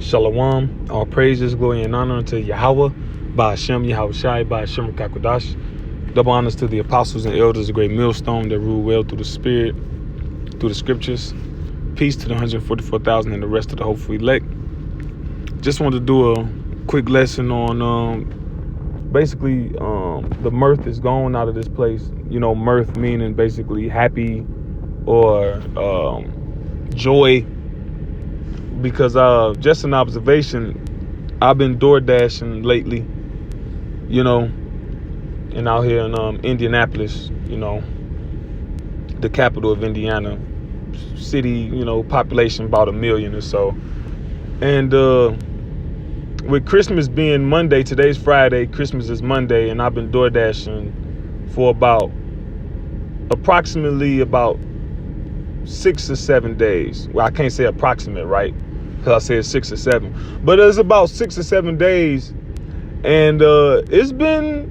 Shalom. All praises, glory, and honor unto Yahweh, by Hashem, Yahweh Shai, by Hashem Kakodash. Double honors to the apostles and elders, a great millstone that rule well through the spirit, through the scriptures. Peace to the 144,000 and the rest of the hopeful elect. Just wanted to do a quick lesson on basically the mirth is gone out of this place. You know, mirth meaning basically happy or joy. Because just an observation, I've been door dashing lately, you know, and out here in Indianapolis, you know, the capital of Indiana, city, you know, population about 1 million or so. And with Christmas being Monday, today's Friday, Christmas is Monday, and I've been door dashing for approximately about 6 or 7 days. Well, I can't say approximate, right? Because I said 6 or 7, but it's about 6 or 7 days, and it's been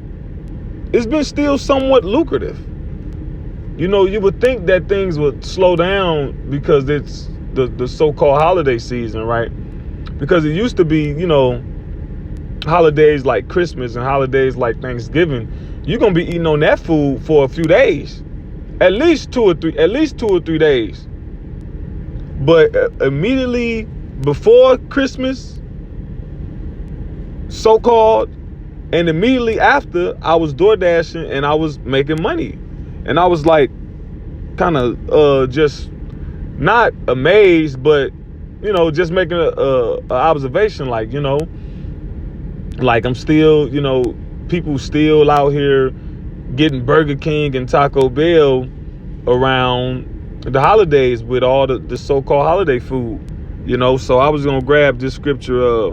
still somewhat lucrative. You know, you would think that things would slow down because it's the so-called holiday season, right? Because it used to be, you know, holidays like Christmas and holidays like Thanksgiving, you're gonna be eating on that food for a few days, at least two or three days. But immediately before Christmas, so-called, and immediately after, I was door dashing and I was making money, and I was like, kind of just not amazed, but you know, just making a observation, like, you know, like I'm still, you know, people still out here getting Burger King and Taco Bell around the holidays with all the so-called holiday food, you know. So I was gonna grab this scripture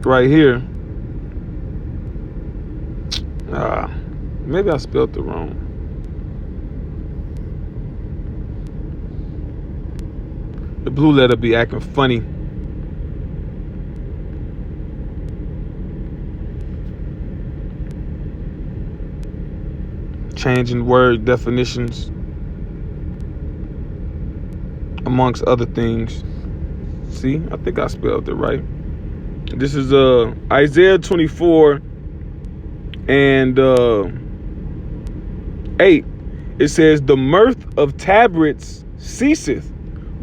right here. Maybe I spelled it wrong. The blue letter be acting funny. Changing word definitions, amongst other things. See, I think I spelled it right. This is Isaiah 24 and 8. It says, "The mirth of tabrets ceaseth,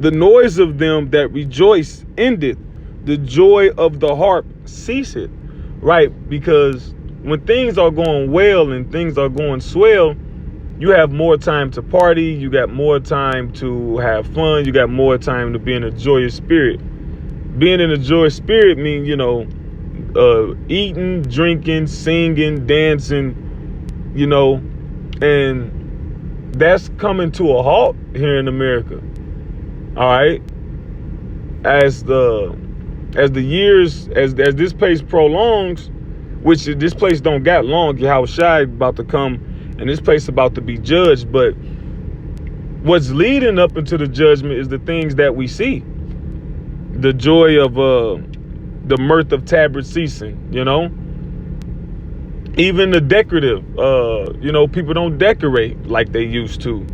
the noise of them that rejoice endeth, the joy of the harp ceaseth." Right? Because when things are going well and things are going swell, you have more time to party, you got more time to have fun, you got more time to be in a joyous spirit. Being in a joyous spirit means, you know, eating, drinking, singing, dancing, you know, and that's coming to a halt here in America. All right. As this pace prolongs, which this place don't got long, Yahweh Shai about to come, and this place about to be judged. But what's leading up into the judgment is the things that we see. The joy of the mirth of tabret ceasing, you know. Even the decorative, you know, people don't decorate like they used to.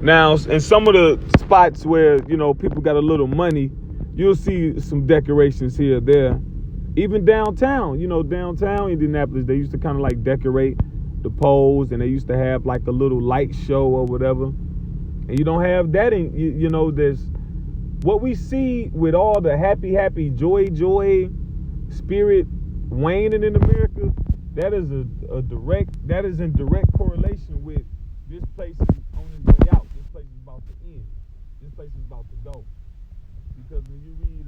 Now, in some of the spots where, you know, people got a little money, you'll see some decorations here or there. Even downtown, you know, downtown Indianapolis, they used to kind of like decorate the poles, and they used to have like a little light show or whatever. And you don't have that in, you know, there's what we see with all the happy, joy spirit waning in America. That is that is in direct correlation with this place is on its way out. This place is about to end. This place is about to go. Because when you read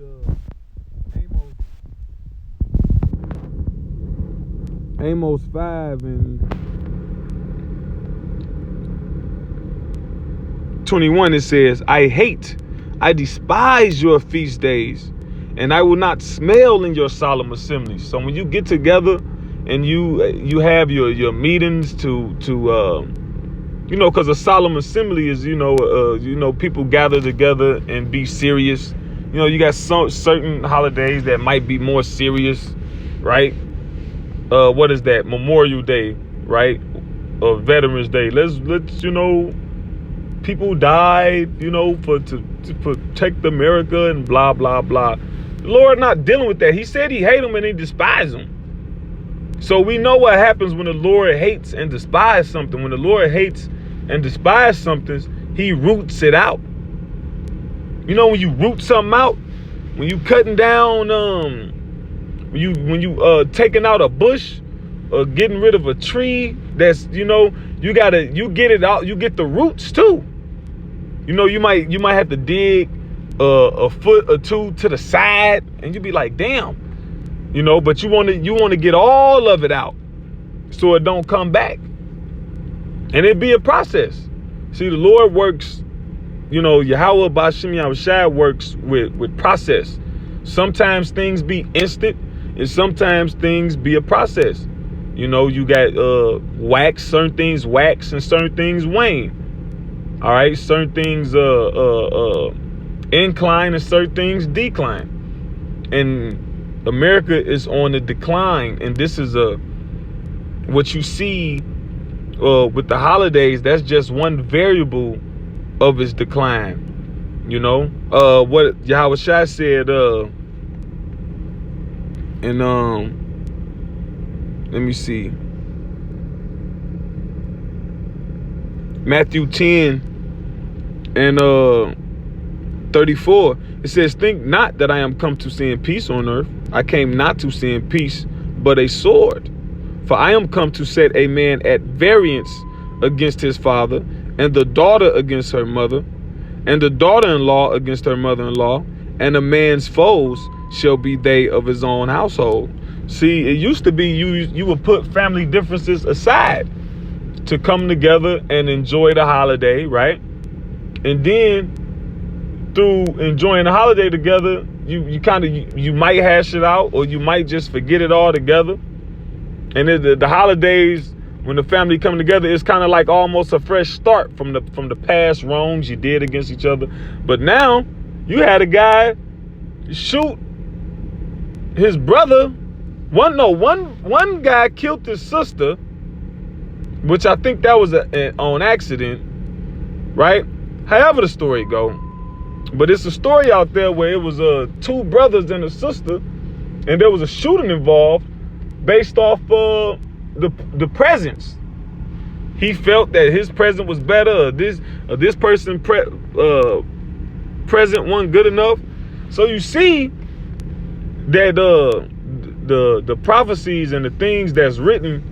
Amos 5 and 21, it says, I despise your feast days, and I will not smell in your solemn assemblies. So when you get together and you have your meetings to you know, because a solemn assembly is, you know, people gather together and be serious. You know, you got certain holidays that might be more serious, right? What is that? Memorial Day, right? Or Veterans Day. Let's you know, people died, to protect America and blah, blah, blah. The Lord not dealing with that. He said he hate them and he despise them. So we know what happens when the Lord hates and despises something. When the Lord hates and despises something, he roots it out. When you root something out, when you cutting down, when you taking out a bush or getting rid of a tree, that's, you get it out, you get the roots too. You might have to dig a foot or two to the side, and you be like, damn, but you want to get all of it out so it don't come back. And it be a process. See, the Lord works, Yahweh Ba'Shem Yahushua works with process. Sometimes things be instant, and sometimes things be a process. You got wax, certain things wax and certain things wane. All right, certain things incline and certain things decline. And America is on the decline, and this is what you see with the holidays. That's just one variable of its decline. What Yahweh Shai said let me see, Matthew 10 and 34, it says, think not that I am come to send peace on earth. I came not to send peace, but a sword. For I am come to set a man at variance against his father, and the daughter against her mother, and the daughter-in-law against her mother-in-law, and a man's foes shall be they of his own household. See, it used to be you would put family differences aside to come together and enjoy the holiday, right? And then through enjoying the holiday together, you might hash it out, or you might just forget it all together. And the holidays, when the family come together, it's kind of like almost a fresh start from the past wrongs you did against each other. But now you had a guy shoot his brother. One guy killed his sister, which I think that was on accident, right? However the story go, but it's a story out there where it was two brothers and a sister, and there was a shooting involved based off the presents. He felt that his present was better, or this person present wasn't good enough. So you see that the prophecies and the things that's written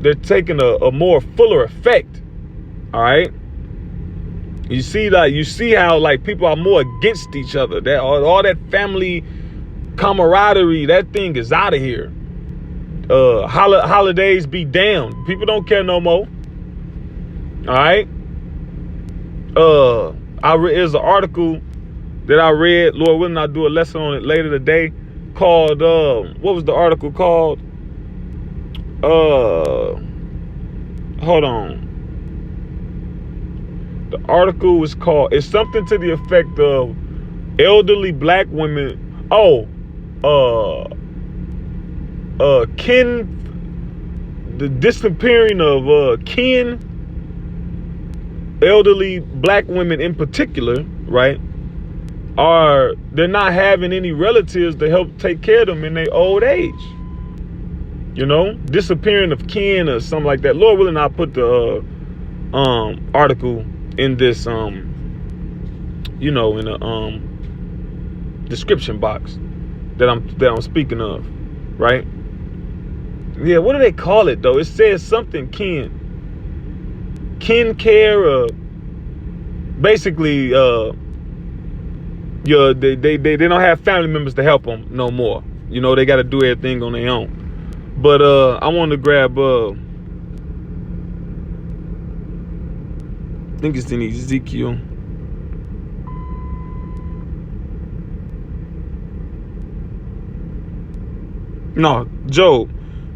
they're taking a more fuller effect. All right. You see how like people are more against each other. That all that family camaraderie, that thing is out of here. Holidays be damned. People don't care no more. All right. There's an article that I read. Lord willing, I'll do a lesson on it later today. Called what was the article called? Hold on. The article was called, it's something to the effect of elderly black women. The disappearing of elderly black women in particular, right? They're not having any relatives to help take care of them in their old age. Disappearing of kin or something like that. Lord willing, I'll put the article in this in the description box that I'm speaking of, right? Yeah, what do they call it though? It says something kin care, basically they don't have family members to help them no more. They got to do everything on their own. But I want to grab I think it's in Ezekiel. No, Job.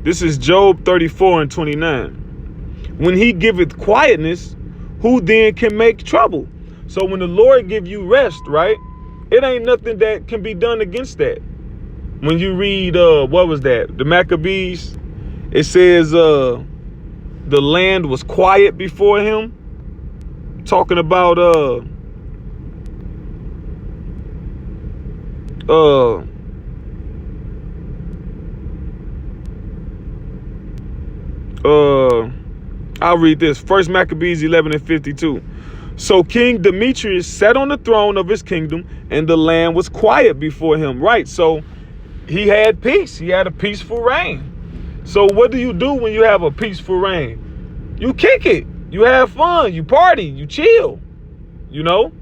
This is Job 34 and 29. When he giveth quietness, who then can make trouble? So when the Lord give you rest, right? It ain't nothing that can be done against that. When you read, what was that? The Maccabees, it says the land was quiet before him. talking about I'll read this. First Maccabees 11:52. So King Demetrius sat on the throne of his kingdom, and the land was quiet before him. Right. So he had peace. He had a peaceful reign. So what do you do when you have a peaceful reign? You kick it. You have fun. You party. You chill. You know?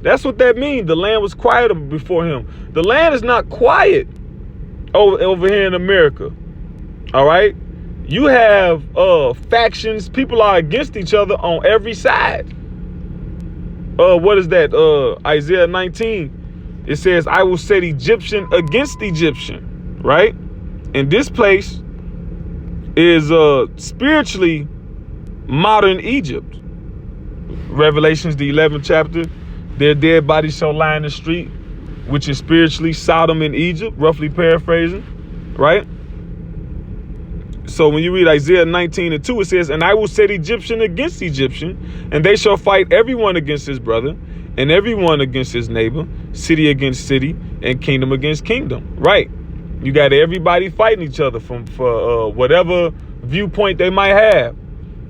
That's what that means. The land was quiet before him. The land is not quiet over here in America. All right? You have factions. People are against each other on every side. What is that? Isaiah 19. It says, I will set Egyptian against Egyptian. Right? And this place is spiritually modern Egypt. Revelations, the 11th chapter. Their dead bodies shall lie in the street, which is spiritually Sodom in Egypt, roughly paraphrasing. Right? So when you read Isaiah 19:2, it says, and I will set Egyptian against Egyptian, and they shall fight everyone against his brother, and everyone against his neighbor, city against city, and kingdom against kingdom. Right. You got everybody fighting each other for whatever viewpoint they might have.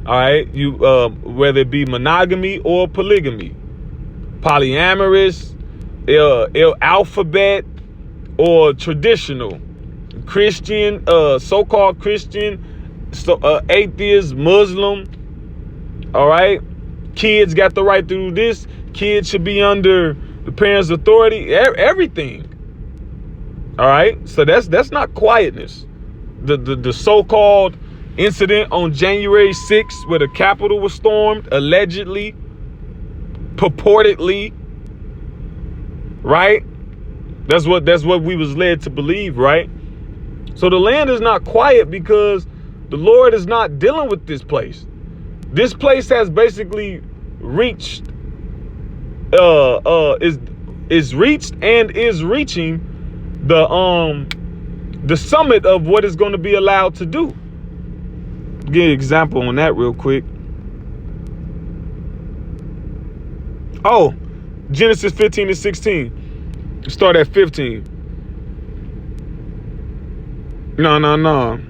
All right. You whether it be monogamy or polygamy, polyamorous, alphabet, or traditional. Christian, so-called Christian, atheist, Muslim. All right. Kids got the right to do this. Kids should be under the parents' authority. Everything. All right. So that's not quietness. The so-called incident on January 6th where the Capitol was stormed, allegedly, purportedly. Right. That's what we was led to believe. Right. So the land is not quiet because the Lord is not dealing with this place. This place has basically reached, is reached and is reaching the summit of what is going to be allowed to do. Give an example on that real quick. Oh, Genesis 15-16. Start at 15. No.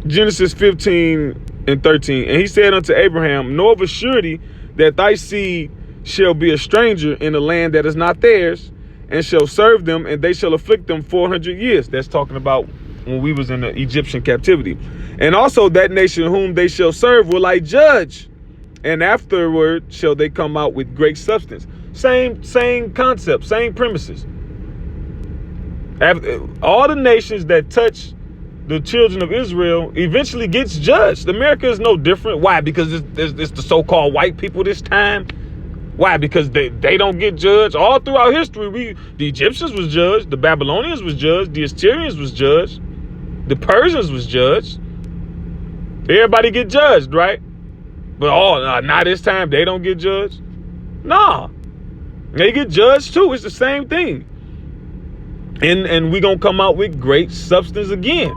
Genesis 15:13. And he said unto Abraham, know of a surety that thy seed shall be a stranger in a land that is not theirs, and shall serve them, and they shall afflict them 400 years. That's talking about when we was in the Egyptian captivity. And also that nation whom they shall serve will I judge, and afterward shall they come out with great substance. Same concept, same premises. All the nations that touch the children of Israel eventually gets judged. America is no different. Why? Because it's the so-called white people this time. Why? Because they don't get judged. All throughout history, the Egyptians was judged, the Babylonians was judged, the Assyrians was judged, the Persians was judged. Everybody get judged, right? But not this time. They don't get judged. Nah, they get judged too. It's the same thing. And we're going to come out with great substance again.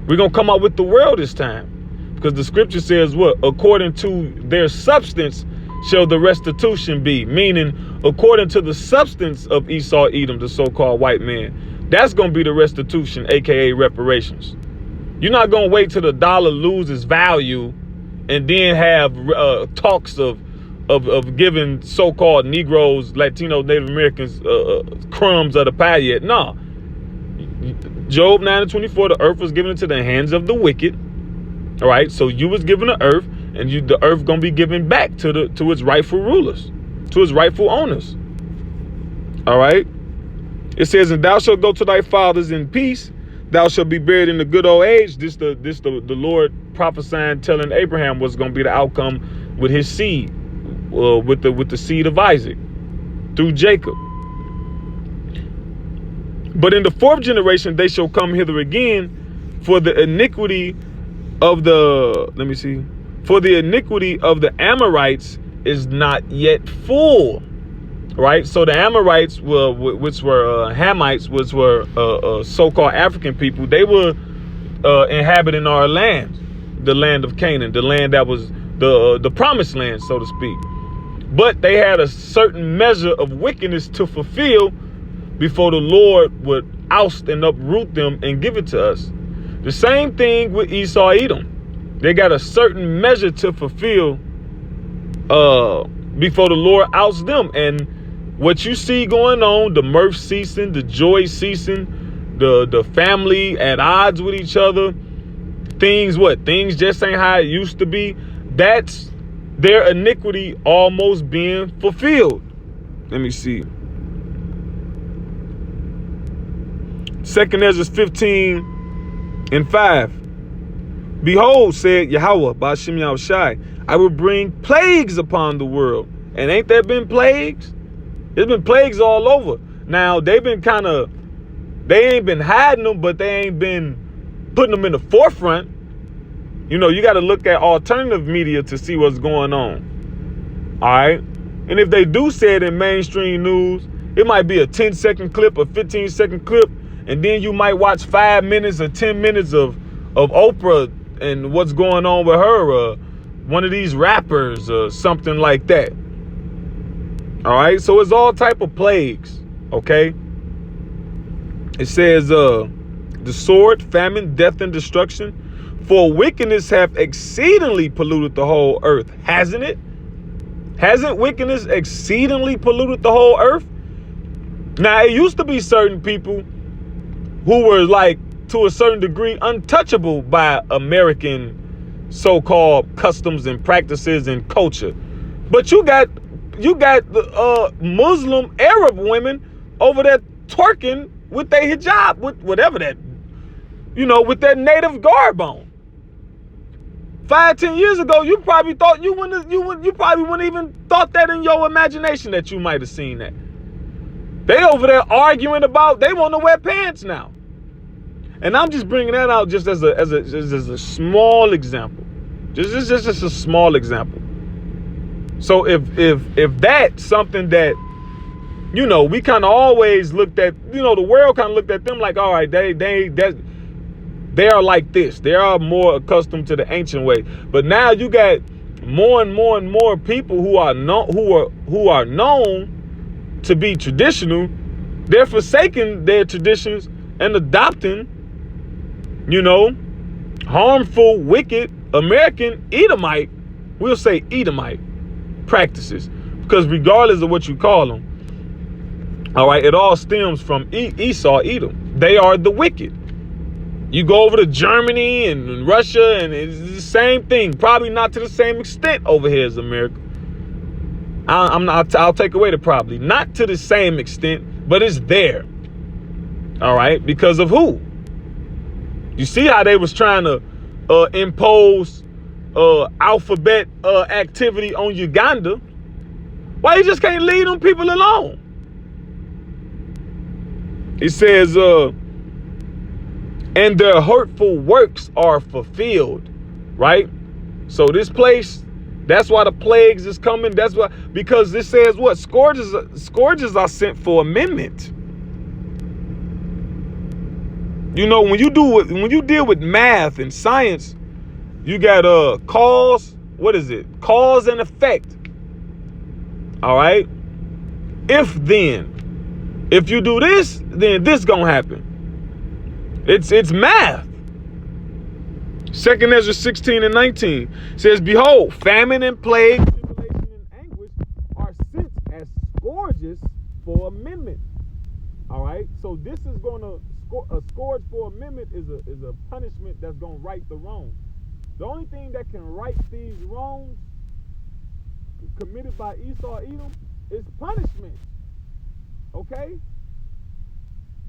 We're going to come out with the world this time. Because the scripture says what? According to their substance shall the restitution be. Meaning, according to the substance of Esau, Edom, the so-called white man. That's going to be the restitution, a.k.a. reparations. You're not going to wait till the dollar loses value and then have talks of giving so-called Negroes, Latino, Native Americans crumbs of the pie yet. No. Job 9:24, the earth was given into the hands of the wicked. All right. So you was given the earth, and the earth gonna be given back to its rightful rulers, to its rightful owners. All right. It says, and thou shalt go to thy fathers in peace. Thou shalt be buried in the good old age. This the Lord prophesying, telling Abraham what's gonna be the outcome with his seed. With the seed of Isaac through Jacob. But in the fourth generation they shall come hither again, for the iniquity of the Amorites is not yet full. Right? So the Amorites which were Hamites, which were so-called African people, they were inhabiting our land, the land of Canaan, the land that was the promised land, so to speak. But they had a certain measure of wickedness to fulfill before the Lord would oust and uproot them and give it to us. The same thing with Esau, Edom. They got a certain measure to fulfill before the Lord ousts them. And what you see going on, the mirth ceasing, the joy ceasing, the family at odds with each other, things just ain't how it used to be. That's their iniquity almost being fulfilled. Let me see. 2 Ezra 15:5. Behold, said Yahweh, Ba'ashem Yahushai, I will bring plagues upon the world. And ain't there been plagues? There's been plagues all over. Now, they ain't been hiding them, but they ain't been putting them in the forefront. You know, you got to look at alternative media to see what's going on. All right. And if they do say it in mainstream news, it might be a 10-second clip, a 15-second clip. And then you might watch 5 minutes or 10 minutes of Oprah and what's going on with her, one of these rappers or something like that. All right. So it's all type of plagues. OK. It says the sword, famine, death, and destruction. For wickedness hath exceedingly polluted the whole earth. Hasn't it? Hasn't wickedness exceedingly polluted the whole earth? Now, it used to be certain people who were, like, to a certain degree, untouchable by American so-called customs and practices and culture. But you got the Muslim Arab women over there twerking with their hijab, with whatever that, with that native garb on. 5-10 years ago, you probably thought you probably wouldn't even thought that in your imagination that you might have seen that. They over there arguing about they want to wear pants now. And I'm just bringing that out just as a small example. Just a small example. So if that's something that, we kind of always looked at, the world kind of looked at them like, all right, they are like this. They are more accustomed to the ancient way. But now you got more and more and more people who are known to be traditional. They're forsaking their traditions and adopting, harmful, wicked American Edomite, we'll say Edomite practices, because regardless of what you call them, all right, it all stems from Esau, Edom. They are the wicked. You go over to Germany and Russia, and it's the same thing. Probably not to the same extent over here as America. I'll take away the probably. Not to the same extent, but it's there. All right, because of who? You see how they was trying to impose alphabet activity on Uganda. Why you just can't leave them people alone? It says, and their hurtful works are fulfilled, right? So this place, that's why the plagues is coming. That's why, because it says what? Scourges are sent for amendment. When you deal with math and science, you got cause. What is it? Cause and effect. All right. If you do this, then this gonna happen. It's math. 2 Ezra 16:19 says, behold, famine and plague, tribulation and anguish are sent as scourges for amendment. All right. So this is gonna a scourge for amendment is a punishment that's gonna right the wrong. The only thing that can right these wrongs committed by Esau, Edom, is punishment. Okay?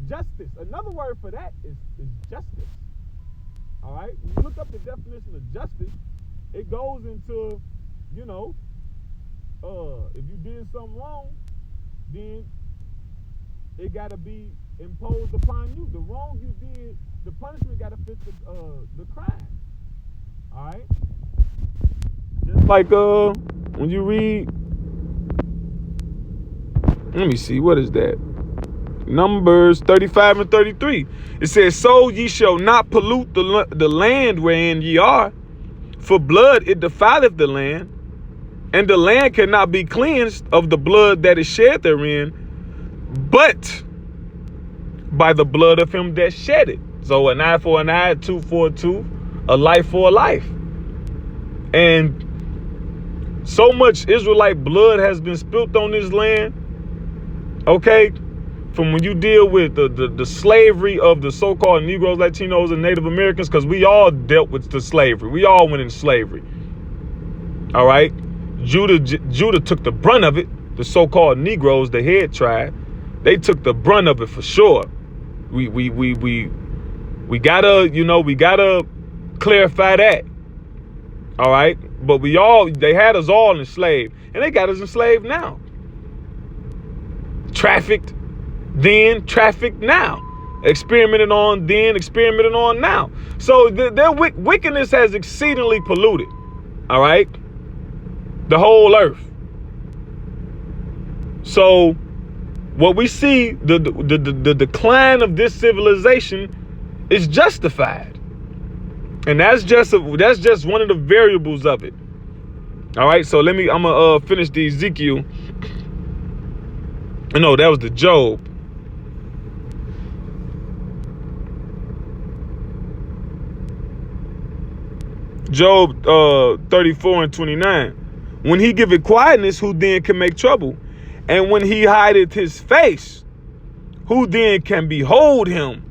Justice. Another word for that is justice. All right? When you look up the definition of justice, it goes into, if you did something wrong, then it got to be imposed upon you. The wrong you did, the punishment got to fit the crime. All right? Just like when you read, let me see, what is that? Numbers 35 and 33. It says, so ye shall not pollute the land wherein ye are, For blood it defileth the land, and the land cannot be cleansed of the blood that is shed therein, but by the blood of him that shed it. So an eye for an eye, a tooth for a tooth, a life for a life. And so much Israelite blood has been spilt on this land, okay? From when you deal with the slavery of the so-called Negroes, Latinos, and Native Americans, because we all dealt with the slavery. We all went in slavery. All right? Judah took the brunt of it. The so-called Negroes, the head tribe, they took the brunt of it for sure. We gotta clarify that. All right? But they had us all enslaved, and they got us enslaved now. Trafficked then, trafficked now. Experimented on then, experimented on now. So their wickedness has exceedingly polluted, all right, the whole earth. So what we see, the decline of this civilization is justified. And that's just one of the variables of it. All right, so I'm gonna finish the Ezekiel. No, that was the Job. Job 34 and 29. When he giveth quietness, who then can make trouble? And when he hideth his face, who then can behold him?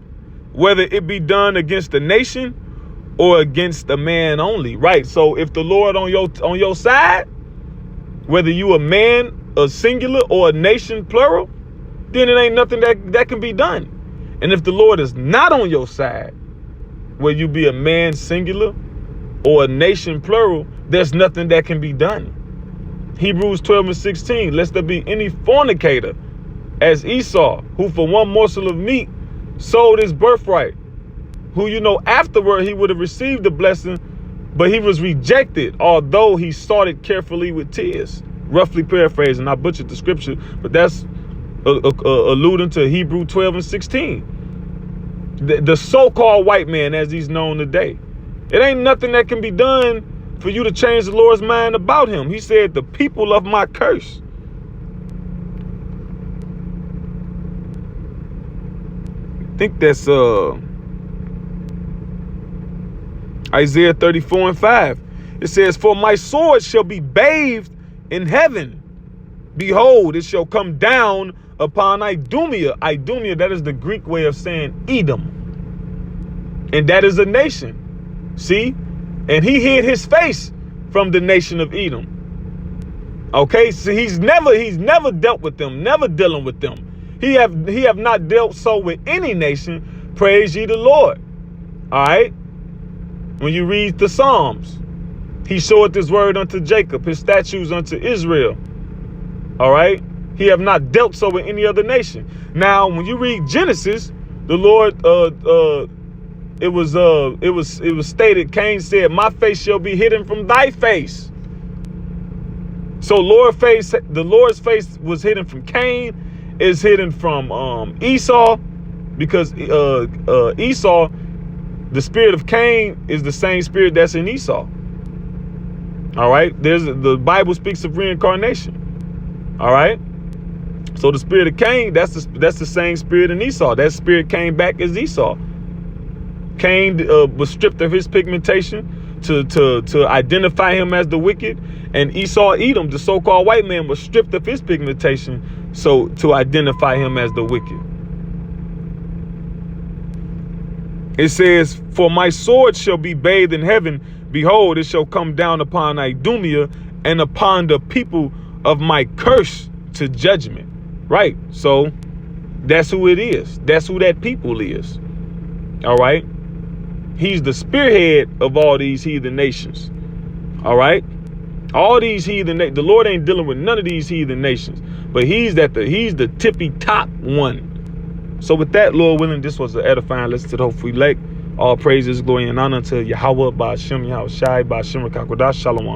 Whether it be done against a nation or against a man only. Right. So if the Lord on your side, whether you a man, a singular, or a nation, plural, then it ain't nothing that can be done. And if the Lord is not on your side, whether you be a man, singular, or a nation, plural, there's nothing that can be done. Hebrews 12 and 16, lest there be any fornicator as Esau, who for one morsel of meat sold his birthright, who afterward he would have received the blessing, but he was rejected, although he sought it carefully with tears. Roughly paraphrasing, I butchered the scripture, but that's alluding to Hebrew 12 and 16. The so-called white man, as he's known today. It ain't nothing that can be done for you to change the Lord's mind about him. He said, the people of my curse. I think that's Isaiah 34 and 5. It says, for my sword shall be bathed in heaven. Behold, it shall come down upon Idumea. Idumea, that is the Greek way of saying Edom. And that is a nation. See? And he hid his face from the nation of Edom. Okay, so he's never dealt with them, never dealing with them. He have not dealt so with any nation. Praise ye the Lord. All right. When you read the Psalms, he showeth his word unto Jacob, his statutes unto Israel. All right. He have not dealt so with any other nation. Now, when you read Genesis, the Lord, it was stated, Cain said, my face shall be hidden from thy face. So the Lord's face was hidden from Cain, is hidden from Esau, because Esau, the spirit of Cain is the same spirit that's in Esau. All right. The Bible speaks of reincarnation. All right. So the spirit of Cain, that's the same spirit in Esau. That spirit came back as Esau. Cain was stripped of his pigmentation to identify him as the wicked, and Esau, Edom, the so-called white man, was stripped of his pigmentation so to identify him as the wicked. It says, for my sword shall be bathed in heaven. Behold, it shall come down upon Idumea and upon the people of my curse to judgment. Right. So that's who it is. That's who that people is. All right. He's the spearhead of all these heathen nations. All right. All these heathen, the Lord ain't dealing with none of these heathen nations, but he's the tippy top one. So with that, Lord willing, this was an edifying lesson to the hopefully lake. All praises, glory, and honor to Yahweh, Ba'ashem, Yahweh Shai, Ba'ashem, Rakakodash, Shalom.